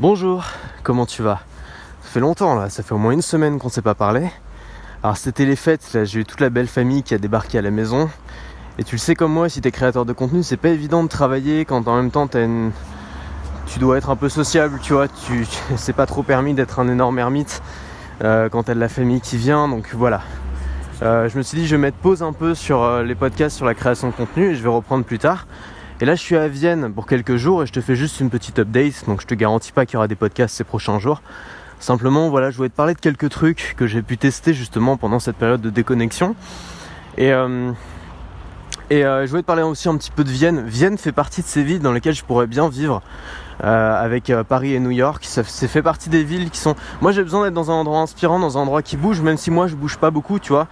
Bonjour, comment tu vas? Ça fait longtemps là, ça fait au moins une semaine qu'on ne s'est pas parlé. Alors c'était les fêtes, là j'ai eu toute la belle famille qui a débarqué à la maison. Et tu le sais comme moi, si t'es créateur de contenu, c'est pas évident de travailler quand en même temps tu dois être un peu sociable, tu vois, c'est pas trop permis d'être un énorme ermite quand t'as de la famille qui vient, donc voilà. Je me suis dit je vais mettre pause un peu sur les podcasts sur la création de contenu et je vais reprendre plus tard. Et là je suis à Vienne pour quelques jours et je te fais juste une petite update, donc je te garantis pas qu'il y aura des podcasts ces prochains jours. Simplement voilà, je voulais te parler de quelques trucs que j'ai pu tester justement pendant cette période de déconnexion. Et je voulais te parler aussi un petit peu de Vienne. Vienne fait partie de ces villes dans lesquelles je pourrais bien vivre avec Paris et New York. Ça fait partie des villes qui sont... Moi j'ai besoin d'être dans un endroit inspirant, dans un endroit qui bouge, même si moi je bouge pas beaucoup, tu vois.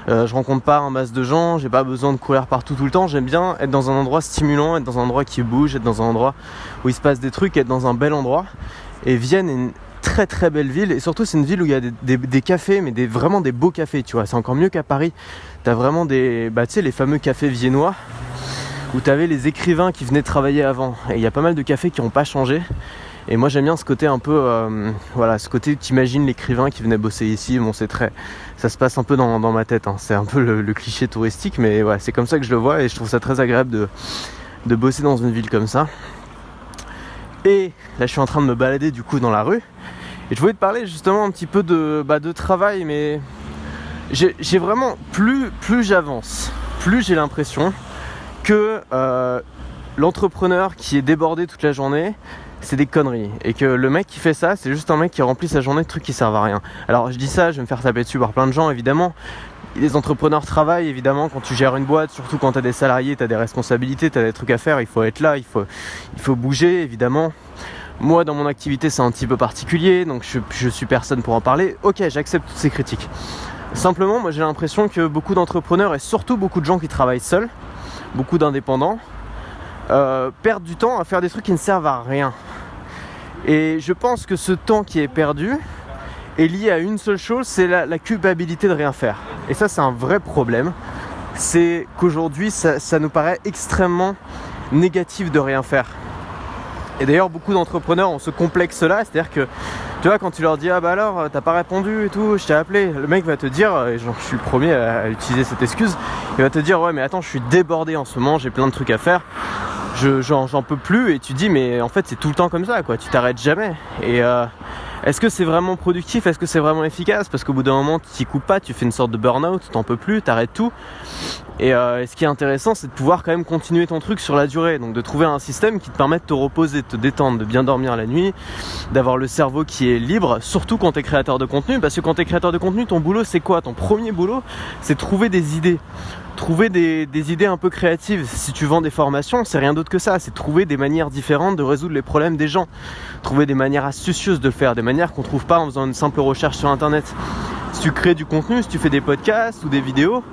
Je rencontre pas un masse de gens, j'ai pas besoin de courir partout tout le temps. J'aime bien être dans un endroit stimulant, être dans un endroit qui bouge, être dans un endroit où il se passe des trucs, être dans un bel endroit. Et Vienne est une très très belle ville, et surtout c'est une ville où il y a des cafés, mais vraiment des beaux cafés, tu vois. C'est encore mieux qu'à Paris. T'as vraiment tu sais, les fameux cafés viennois où t'avais les écrivains qui venaient travailler avant. Et il y a pas mal de cafés qui n'ont pas changé. Et moi j'aime bien ce côté un peu, ce côté où t'imagines l'écrivain qui venait bosser ici. Bon, ça se passe un peu dans ma tête, hein. C'est un peu le cliché touristique, mais ouais, c'est comme ça que je le vois et je trouve ça très agréable de bosser dans une ville comme ça. Et là je suis en train de me balader du coup dans la rue. Et je voulais te parler justement un petit peu de travail, mais j'ai vraiment, plus j'avance, plus j'ai l'impression que l'entrepreneur qui est débordé toute la journée, c'est des conneries. Et que le mec qui fait ça, c'est juste un mec qui remplit sa journée de trucs qui servent à rien. Alors je dis ça, je vais me faire taper dessus par plein de gens évidemment. Les entrepreneurs travaillent évidemment quand tu gères une boîte, surtout quand tu as des salariés, tu as des responsabilités, tu as des trucs à faire, il faut être là, il faut bouger évidemment. Moi dans mon activité c'est un petit peu particulier, donc je suis personne pour en parler. Ok, j'accepte toutes ces critiques. Simplement, moi j'ai l'impression que beaucoup d'entrepreneurs et surtout beaucoup de gens qui travaillent seuls, beaucoup d'indépendants, perdent du temps à faire des trucs qui ne servent à rien. Et je pense que ce temps qui est perdu est lié à une seule chose, c'est la culpabilité de rien faire. Et ça c'est un vrai problème. C'est qu'aujourd'hui ça nous paraît extrêmement négatif de rien faire. Et d'ailleurs beaucoup d'entrepreneurs ont ce complexe là, c'est-à-dire que tu vois, quand tu leur dis ah bah alors t'as pas répondu et tout, je t'ai appelé, le mec va te dire, et je suis le premier à utiliser cette excuse, il va te dire ouais mais attends, je suis débordé en ce moment, j'ai plein de trucs à faire, j'en peux plus. Et tu dis mais en fait c'est tout le temps comme ça quoi, tu t'arrêtes jamais. Et est-ce que c'est vraiment productif, est-ce que c'est vraiment efficace? Parce qu'au bout d'un moment tu t'y coupes pas, tu fais une sorte de burn-out, t'en peux plus, t'arrêtes tout. Et ce qui est intéressant c'est de pouvoir quand même continuer ton truc sur la durée, donc de trouver un système qui te permet de te reposer, de te détendre, de bien dormir la nuit, d'avoir le cerveau qui est libre, surtout quand tu es créateur de contenu. Parce que quand tu es créateur de contenu, ton boulot c'est quoi? Ton premier boulot c'est trouver des idées. Trouver des idées un peu créatives. Si tu vends des formations, c'est rien d'autre que ça, c'est trouver des manières différentes de résoudre les problèmes des gens, trouver des manières astucieuses de le faire, des manières qu'on trouve pas en faisant une simple recherche sur internet. Si tu crées du contenu, si tu fais des podcasts ou des vidéos,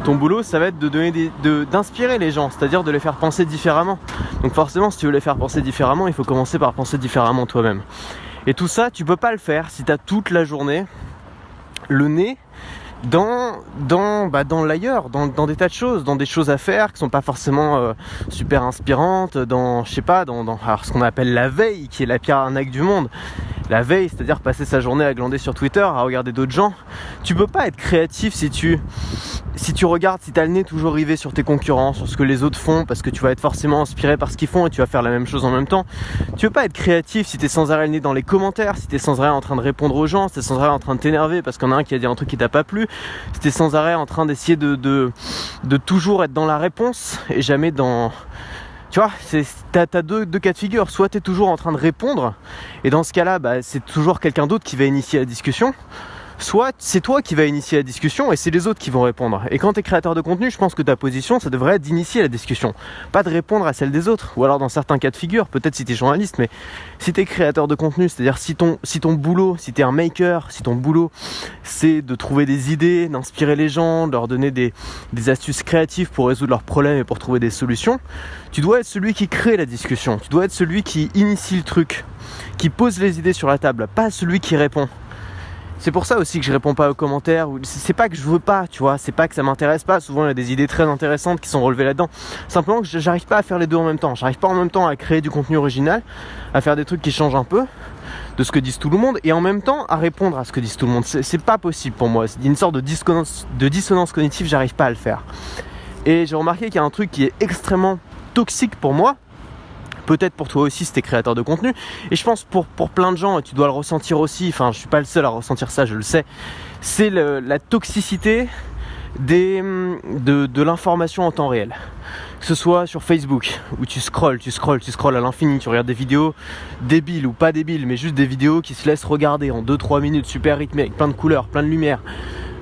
ton boulot ça va être d'inspirer les gens, c'est-à-dire de les faire penser différemment. Donc forcément si tu veux les faire penser différemment, il faut commencer par penser différemment toi-même. Et tout ça tu peux pas le faire si tu as toute la journée le nez dans l'ailleurs, dans des tas de choses, dans des choses à faire qui sont pas forcément super inspirantes, dans ce qu'on appelle la veille, qui est la pire arnaque du monde. La veille, c'est-à-dire passer sa journée à glander sur Twitter, à regarder d'autres gens. Tu peux pas être créatif si tu regardes, si t'as le nez toujours rivé sur tes concurrents, sur ce que les autres font, parce que tu vas être forcément inspiré par ce qu'ils font et tu vas faire la même chose en même temps. Tu peux pas être créatif si t'es sans arrêt le nez dans les commentaires, si t'es sans arrêt en train de répondre aux gens, si t'es sans arrêt en train de t'énerver parce qu'il y en a un qui a dit un truc qui t'a pas plu, si t'es sans arrêt en train d'essayer de toujours être dans la réponse et jamais dans... Tu vois, t'as deux cas de figure. Soit t'es toujours en train de répondre, et dans ce cas-là, c'est toujours quelqu'un d'autre qui va initier la discussion. Soit c'est toi qui vas initier la discussion et c'est les autres qui vont répondre. Et quand t'es créateur de contenu, je pense que ta position, ça devrait être d'initier la discussion, pas de répondre à celle des autres. Ou alors dans certains cas de figure, peut-être si t'es journaliste, mais si t'es créateur de contenu, c'est-à-dire si ton boulot, si t'es un maker, si ton boulot c'est de trouver des idées, d'inspirer les gens, de leur donner des astuces créatives pour résoudre leurs problèmes et pour trouver des solutions, tu dois être celui qui crée la discussion, tu dois être celui qui initie le truc, qui pose les idées sur la table, pas celui qui répond. C'est pour ça aussi que je réponds pas aux commentaires. C'est pas que je veux pas, tu vois, c'est pas que ça m'intéresse pas. Souvent il y a des idées très intéressantes qui sont relevées là-dedans. Simplement que j'arrive pas à faire les deux en même temps. J'arrive pas en même temps à créer du contenu original, à faire des trucs qui changent un peu, ce que disent tout le monde et en même temps à répondre à ce que disent tout le monde. C'est pas possible pour moi. C'est une sorte de dissonance cognitive, j'arrive pas à le faire. Et j'ai remarqué qu'il y a un truc qui est extrêmement toxique pour moi. Peut-être pour toi aussi si t'es créateur de contenu. Et je pense pour plein de gens, tu dois le ressentir aussi. Enfin, je suis pas le seul à ressentir ça, je le sais. C'est la toxicité de l'information en temps réel. Que ce soit sur Facebook, où tu scrolles à l'infini, tu regardes des vidéos débiles ou pas débiles, mais juste des vidéos qui se laissent regarder en 2-3 minutes, super rythmées, avec plein de couleurs, plein de lumière.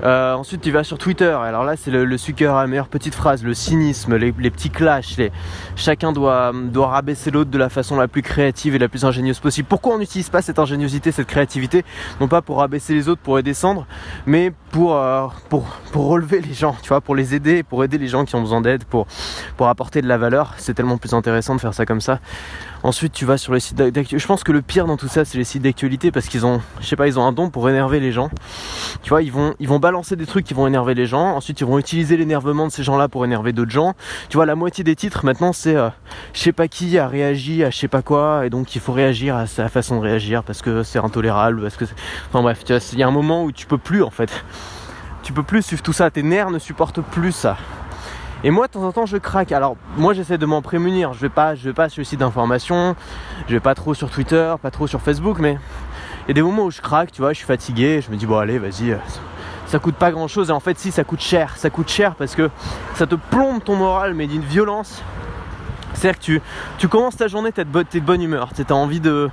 Ensuite tu vas sur Twitter, alors là c'est le suceur à la meilleure petite phrase, le cynisme, les petits clashs, chacun doit rabaisser l'autre de la façon la plus créative et la plus ingénieuse possible. Pourquoi on n'utilise pas cette ingéniosité, cette créativité, non pas pour rabaisser les autres, pour les descendre, mais pour relever les gens, tu vois, pour les aider, pour aider les gens qui ont besoin d'aide, pour apporter de la valeur. C'est tellement plus intéressant de faire ça comme ça. Ensuite tu vas sur les sites d'actualité. Je pense que le pire dans tout ça c'est les sites d'actualité parce qu'ils ont, ils ont un don pour énerver les gens. Tu vois, ils vont balancer des trucs qui vont énerver les gens. Ensuite ils vont utiliser l'énervement de ces gens là pour énerver d'autres gens. Tu vois, la moitié des titres maintenant c'est je sais pas qui a réagi à je sais pas quoi, et donc il faut réagir à sa façon de réagir parce que c'est intolérable, parce que enfin bref, tu vois, il y a un moment où tu peux plus en fait. Tu peux plus suivre tout ça, tes nerfs ne supportent plus ça. Et moi de temps en temps je craque. Alors moi j'essaie de m'en prémunir. Je vais pas sur les sites d'information, je vais pas trop sur Twitter, pas trop sur Facebook, mais il y a des moments où je craque, tu vois, je suis fatigué, je me dis bon allez vas-y, ça coûte pas grand chose. Et en fait si, ça coûte cher parce que ça te plombe ton moral, mais d'une violence. C'est-à-dire que tu commences ta journée, t'es de bonne humeur, t'as envie de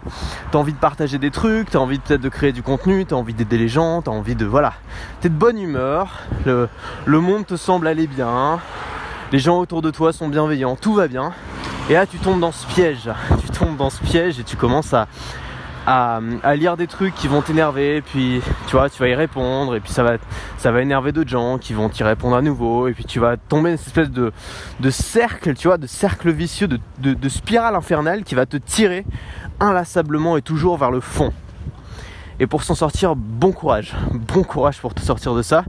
partager des trucs, t'as envie peut-être de créer du contenu, t'as envie d'aider les gens, t'as envie de... Voilà. T'es de bonne humeur, le monde te semble aller bien, les gens autour de toi sont bienveillants, tout va bien. Et là tu tombes dans ce piège, et tu commences à lire des trucs qui vont t'énerver, puis tu vois, tu vas y répondre, et puis ça va énerver d'autres gens qui vont t'y répondre à nouveau, et puis tu vas tomber dans une espèce de cercle, tu vois, de cercle vicieux, de spirale infernale qui va te tirer inlassablement et toujours vers le fond. Et pour s'en sortir, bon courage pour te sortir de ça.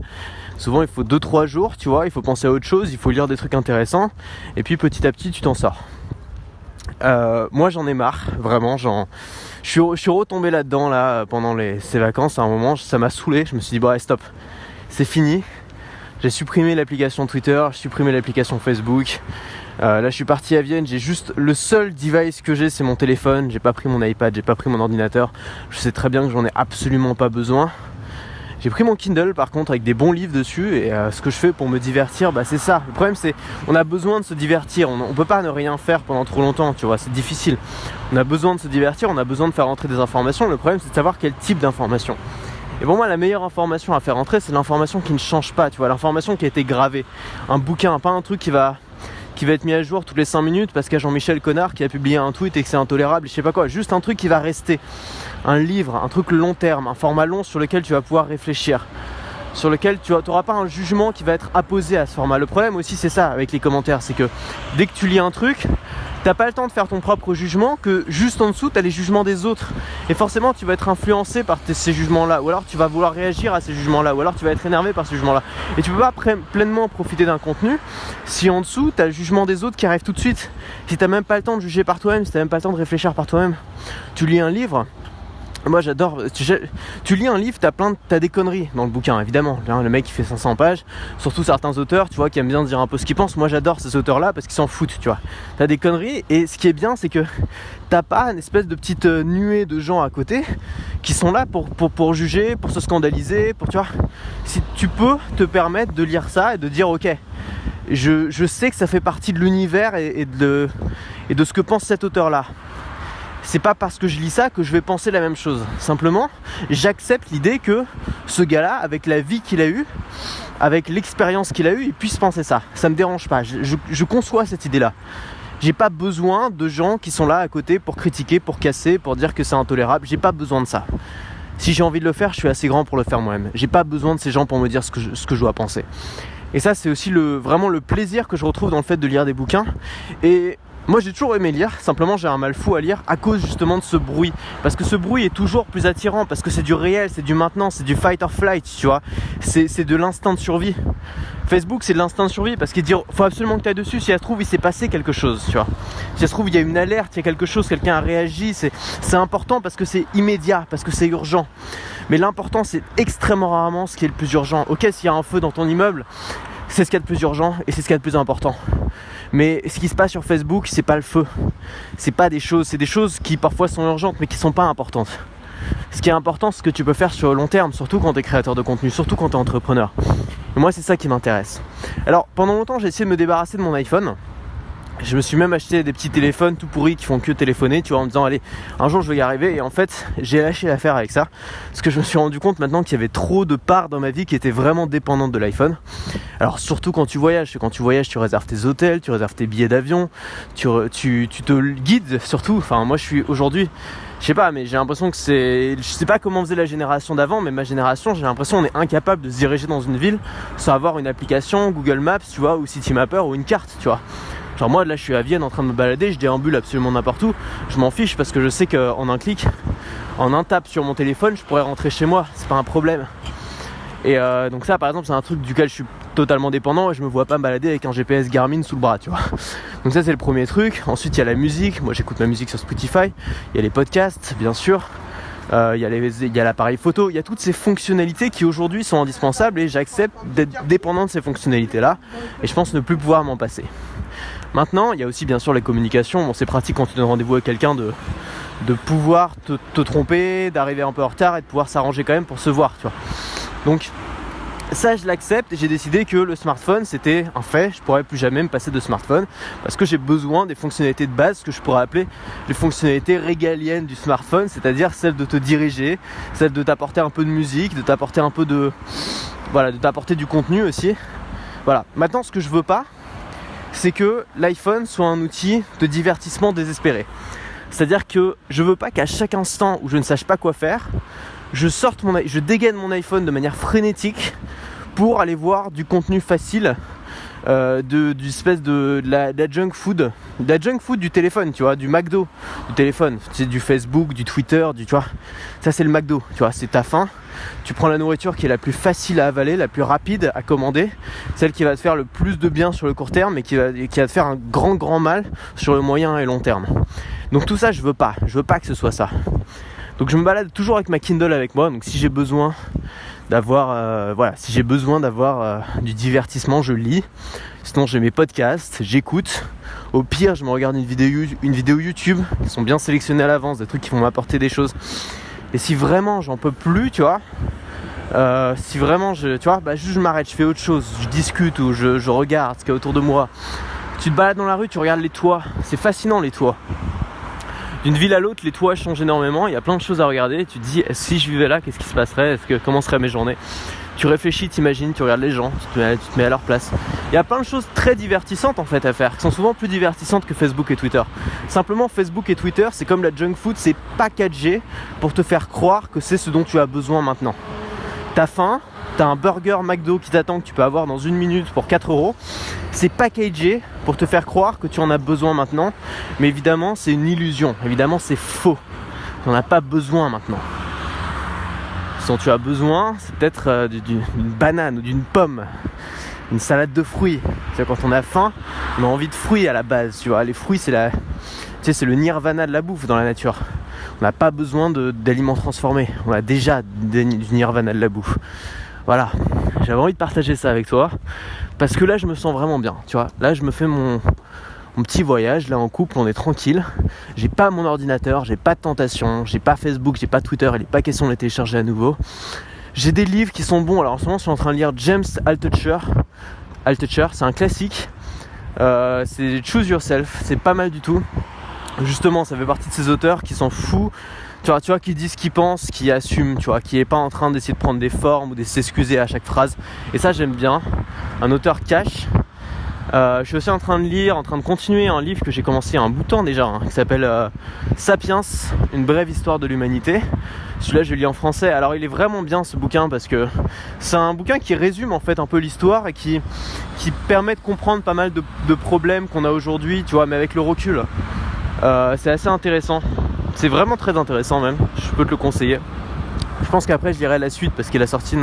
Souvent il faut 2-3 jours, tu vois, il faut penser à autre chose, il faut lire des trucs intéressants, et puis petit à petit tu t'en sors. Moi j'en ai marre, vraiment, je suis retombé là-dedans là, pendant ces vacances. À un moment ça m'a saoulé, je me suis dit bon allez, stop, c'est fini. J'ai supprimé l'application Twitter, j'ai supprimé l'application Facebook. Là je suis parti à Vienne, j'ai juste le seul device que j'ai, c'est mon téléphone. J'ai pas pris mon iPad, j'ai pas pris mon ordinateur. Je sais très bien que j'en ai absolument pas besoin. J'ai pris mon Kindle par contre avec des bons livres dessus, et ce que je fais pour me divertir, c'est ça. Le problème c'est on a besoin de se divertir, on peut pas ne rien faire pendant trop longtemps, tu vois, c'est difficile. On a besoin de se divertir, on a besoin de faire rentrer des informations. Le problème c'est de savoir quel type d'information. Et pour moi la meilleure information à faire rentrer, c'est l'information qui ne change pas, tu vois, l'information qui a été gravée. Un bouquin, pas un truc qui va être mis à jour toutes les 5 minutes parce qu'il y a Jean-Michel Connard qui a publié un tweet et que c'est intolérable, je sais pas quoi. Juste un truc qui va rester, un livre, un truc long terme, un format long sur lequel tu vas pouvoir réfléchir, sur lequel tu n'auras pas un jugement qui va être apposé à ce format. Le problème aussi c'est ça avec les commentaires, c'est que dès que tu lis un truc, t'as pas le temps de faire ton propre jugement, que juste en dessous t'as les jugements des autres, et forcément tu vas être influencé par ces jugements là, ou alors tu vas vouloir réagir à ces jugements là, ou alors tu vas être énervé par ces jugements là, et tu peux pas pleinement profiter d'un contenu si en dessous t'as le jugement des autres qui arrive tout de suite. Si t'as même pas le temps de juger par toi-même, si t'as même pas le temps de réfléchir par toi-même. Tu lis un livre, moi j'adore, tu lis un livre, t'as des conneries dans le bouquin évidemment. Le mec il fait 500 pages, surtout certains auteurs, tu vois, qui aiment bien dire un peu ce qu'ils pensent. Moi j'adore ces auteurs là parce qu'ils s'en foutent, tu vois. T'as des conneries, et ce qui est bien c'est que t'as pas une espèce de petite nuée de gens à côté qui sont là pour juger, pour se scandaliser, tu vois. Si tu peux te permettre de lire ça et de dire ok, je sais que ça fait partie de l'univers et de ce que pense cet auteur là. C'est pas parce que je lis ça que je vais penser la même chose. Simplement, j'accepte l'idée que ce gars-là, avec la vie qu'il a eue, avec l'expérience qu'il a eue, il puisse penser ça. Ça me dérange pas. Je conçois cette idée-là. J'ai pas besoin de gens qui sont là à côté pour critiquer, pour casser, pour dire que c'est intolérable. J'ai pas besoin de ça. Si j'ai envie de le faire, je suis assez grand pour le faire moi-même. J'ai pas besoin de ces gens pour me dire ce que je dois penser. Et ça, c'est aussi vraiment le plaisir que je retrouve dans le fait de lire des bouquins. Et moi j'ai toujours aimé lire, simplement j'ai un mal fou à lire à cause justement de ce bruit. Parce que ce bruit est toujours plus attirant, parce que c'est du réel, c'est du maintenant, c'est du fight or flight, tu vois. C'est de l'instinct de survie. Facebook c'est de l'instinct de survie parce qu'il dit faut absolument que tu ailles dessus, si ça se trouve il s'est passé quelque chose, tu vois. Si ça se trouve il y a une alerte, il y a quelque chose, quelqu'un a réagi, c'est important parce que c'est immédiat, parce que c'est urgent. Mais l'important c'est extrêmement rarement ce qui est le plus urgent. Ok, s'il y a un feu dans ton immeuble, c'est ce qu'il y a de plus urgent et c'est ce qu'il y a de plus important. Mais ce qui se passe sur Facebook, c'est pas le feu. C'est des choses qui parfois sont urgentes mais qui sont pas importantes. Ce qui est important, c'est ce que tu peux faire sur le long terme, surtout quand tu es créateur de contenu, surtout quand tu es entrepreneur. Et moi, c'est ça qui m'intéresse. Alors, pendant longtemps, j'ai essayé de me débarrasser de mon iPhone. Je me suis même acheté des petits téléphones tout pourris qui font que téléphoner, tu vois, en me disant allez, un jour je vais y arriver. Et en fait, j'ai lâché l'affaire avec ça, parce que je me suis rendu compte maintenant qu'il y avait trop de parts dans ma vie qui étaient vraiment dépendantes de l'iPhone. Alors surtout quand tu voyages, tu réserves tes hôtels, tu réserves tes billets d'avion, tu te guides surtout. Enfin, moi je suis aujourd'hui, je sais pas, mais j'ai l'impression que je sais pas comment faisait la génération d'avant, mais ma génération, j'ai l'impression qu'on est incapable de se diriger dans une ville sans avoir une application Google Maps, tu vois, ou Citymapper ou une carte, tu vois. Genre moi là je suis à Vienne en train de me balader, je déambule absolument n'importe où, je m'en fiche parce que je sais qu'en un clic, en un tap sur mon téléphone, je pourrais rentrer chez moi, c'est pas un problème. Et donc ça par exemple c'est un truc duquel je suis totalement dépendant et je me vois pas me balader avec un GPS Garmin sous le bras, tu vois. Donc ça c'est le premier truc. Ensuite il y a la musique, moi j'écoute ma musique sur Spotify, il y a les podcasts bien sûr. Il y a l'appareil photo, il y a toutes ces fonctionnalités qui aujourd'hui sont indispensables et j'accepte d'être dépendant de ces fonctionnalités là et je pense ne plus pouvoir m'en passer. Maintenant il y a aussi bien sûr les communications, bon c'est pratique quand tu donnes rendez-vous avec quelqu'un de pouvoir te tromper, d'arriver un peu en retard et de pouvoir s'arranger quand même pour se voir, tu vois. Donc ça je l'accepte et j'ai décidé que le smartphone c'était un fait, je pourrais plus jamais me passer de smartphone parce que j'ai besoin des fonctionnalités de base que je pourrais appeler les fonctionnalités régaliennes du smartphone, c'est-à-dire celles de te diriger, celles de t'apporter un peu de musique, de t'apporter un peu de t'apporter du contenu aussi. Voilà, maintenant ce que je veux pas, c'est que l'iPhone soit un outil de divertissement désespéré. C'est-à-dire que je veux pas qu'à chaque instant où je ne sache pas quoi faire, je dégaine mon iPhone de manière frénétique pour aller voir du contenu facile, du espèce de la junk food, du téléphone, tu vois, du McDo du téléphone, c'est du Facebook, du Twitter, tu vois, ça c'est le McDo, tu vois, c'est ta faim, tu prends la nourriture qui est la plus facile à avaler, la plus rapide à commander, celle qui va te faire le plus de bien sur le court terme et qui va te faire un grand mal sur le moyen et long terme. Donc tout ça je veux pas que ce soit ça. Donc je me balade toujours avec ma Kindle avec moi, donc si j'ai besoin d'avoir du divertissement, je lis. Sinon j'ai mes podcasts, j'écoute. Au pire, je me regarde une vidéo YouTube qui sont bien sélectionnées à l'avance, des trucs qui vont m'apporter des choses. Et si vraiment j'en peux plus, tu vois, juste je m'arrête, je fais autre chose, je discute ou je regarde ce qu'il y a autour de moi. Tu te balades dans la rue, tu regardes les toits, c'est fascinant les toits. D'une ville à l'autre, les toits changent énormément, il y a plein de choses à regarder. Tu te dis, si je vivais là, qu'est-ce qui se passerait, comment seraient mes journées? Tu réfléchis, t'imagines, tu regardes les gens, tu te mets à leur place. Il y a plein de choses très divertissantes en fait à faire, qui sont souvent plus divertissantes que Facebook et Twitter. Simplement, Facebook et Twitter, c'est comme la junk food, c'est packagé pour te faire croire que c'est ce dont tu as besoin maintenant. T'as faim, t'as un burger McDo qui t'attend que tu peux avoir dans 1 minute pour 4€. C'est packagé pour te faire croire que tu en as besoin maintenant. Mais évidemment, c'est une illusion. Évidemment, c'est faux. Tu n'en as pas besoin maintenant. Ce dont tu as besoin, c'est peut-être d'une banane ou d'une pomme. Une salade de fruits. Tu sais, quand on a faim, on a envie de fruits à la base. Tu vois, les fruits, c'est le nirvana de la bouffe dans la nature. On n'a pas besoin d'aliments transformés. On a déjà du nirvana de la bouffe. Voilà, j'avais envie de partager ça avec toi parce que là je me sens vraiment bien, tu vois. Là je me fais mon petit voyage, là en couple, on est tranquille. J'ai pas mon ordinateur, j'ai pas de tentation, j'ai pas Facebook, j'ai pas Twitter, il est pas question de les télécharger à nouveau. J'ai des livres qui sont bons, alors en ce moment je suis en train de lire James Altucher, c'est un classique. C'est Choose Yourself, c'est pas mal du tout. Justement, ça fait partie de ces auteurs qui s'en foutent. Tu vois, qui dit ce qu'il pense, qui assume, tu vois, qui est pas en train d'essayer de prendre des formes ou de s'excuser à chaque phrase. Et ça, j'aime bien. Un auteur cash. Je suis aussi en train de continuer un livre que j'ai commencé il y a un bout de temps déjà, qui s'appelle Sapiens, une brève histoire de l'humanité. Celui-là je le lis en français. Alors il est vraiment bien ce bouquin parce que c'est un bouquin qui résume en fait un peu l'histoire et qui permet de comprendre pas mal de problèmes qu'on a aujourd'hui, tu vois, mais avec le recul. C'est assez intéressant. C'est vraiment très intéressant même, je peux te le conseiller. Je pense qu'après je lirai la suite parce qu'il a sorti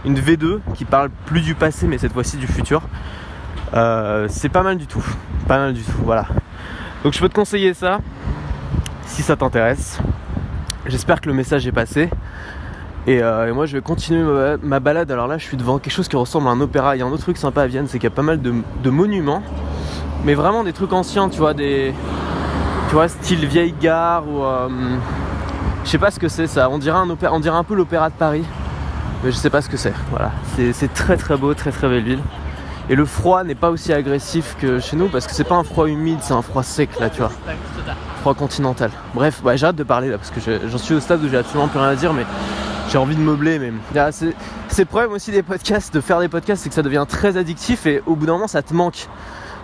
une V2 qui parle plus du passé mais cette fois-ci du futur. C'est pas mal du tout, voilà. Donc je peux te conseiller ça si ça t'intéresse. J'espère que le message est passé. Et moi je vais continuer ma balade. Alors là je suis devant quelque chose qui ressemble à un opéra. Il y a un autre truc sympa à Vienne, c'est qu'il y a pas mal de monuments, mais vraiment des trucs anciens, tu vois, style vieille gare ou je sais pas ce que c'est ça. On dirait un peu l'opéra de Paris, mais je sais pas ce que c'est. Voilà, c'est très très beau, très très belle ville. Et le froid n'est pas aussi agressif que chez nous parce que c'est pas un froid humide, c'est un froid sec là, tu vois. Froid continental. Bref, j'ai hâte de parler là parce que j'en suis au stade où j'ai absolument plus rien à dire, mais j'ai envie de meubler même. C'est le problème aussi des podcasts, de faire des podcasts, c'est que ça devient très addictif et au bout d'un moment ça te manque.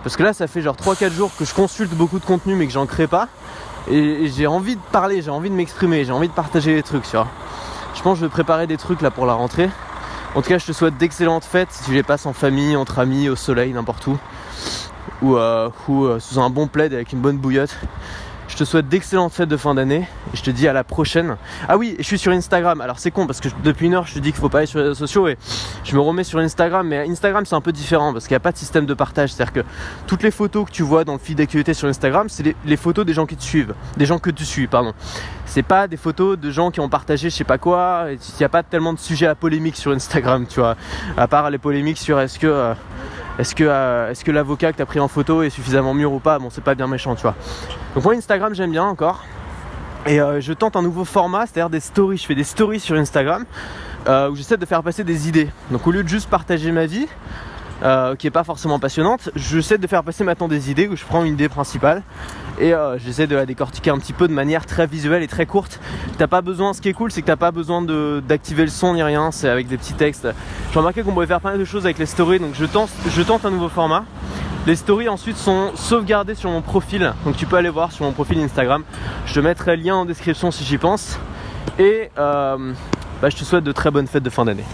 Parce que là ça fait genre 3-4 jours que je consulte beaucoup de contenu mais que j'en crée pas. Et j'ai envie de parler, j'ai envie de m'exprimer, j'ai envie de partager des trucs, tu vois. Je pense que je vais préparer des trucs là pour la rentrée. En tout cas, je te souhaite d'excellentes fêtes si tu les passes en famille, entre amis, au soleil, n'importe où. Ou sous un bon plaid avec une bonne bouillotte. Je te souhaite d'excellentes fêtes de fin d'année et je te dis à la prochaine. Ah oui, je suis sur Instagram. Alors c'est con parce que depuis une heure je te dis qu'il faut pas aller sur les réseaux sociaux et je me remets sur Instagram. Mais Instagram c'est un peu différent parce qu'il n'y a pas de système de partage. C'est-à-dire que toutes les photos que tu vois dans le feed d'actualité sur Instagram, c'est les photos des gens qui te suivent. Des gens que tu suis, pardon. C'est pas des photos de gens qui ont partagé je sais pas quoi. Il n'y a pas tellement de sujets à polémique sur Instagram, tu vois. À part les polémiques sur est-ce que l'avocat que t'as pris en photo est suffisamment mûr ou pas. Bon, c'est pas bien méchant, tu vois. Donc moi Instagram j'aime bien encore. Et je tente un nouveau format, c'est-à-dire des stories. Je fais des stories sur Instagram où j'essaie de faire passer des idées. Donc au lieu de juste partager ma vie, qui est pas forcément passionnante, j'essaie de faire passer maintenant des idées où je prends une idée principale et j'essaie de la décortiquer un petit peu de manière très visuelle et très courte. T'as pas besoin, ce qui est cool c'est que t'as pas besoin d'activer le son ni rien, c'est avec des petits textes. J'ai remarqué qu'on pouvait faire pas mal de choses avec les stories, donc je tente un nouveau format. Les stories ensuite sont sauvegardées sur mon profil, donc tu peux aller voir sur mon profil Instagram. Je te mettrai le lien en description si j'y pense. Et je te souhaite de très bonnes fêtes de fin d'année.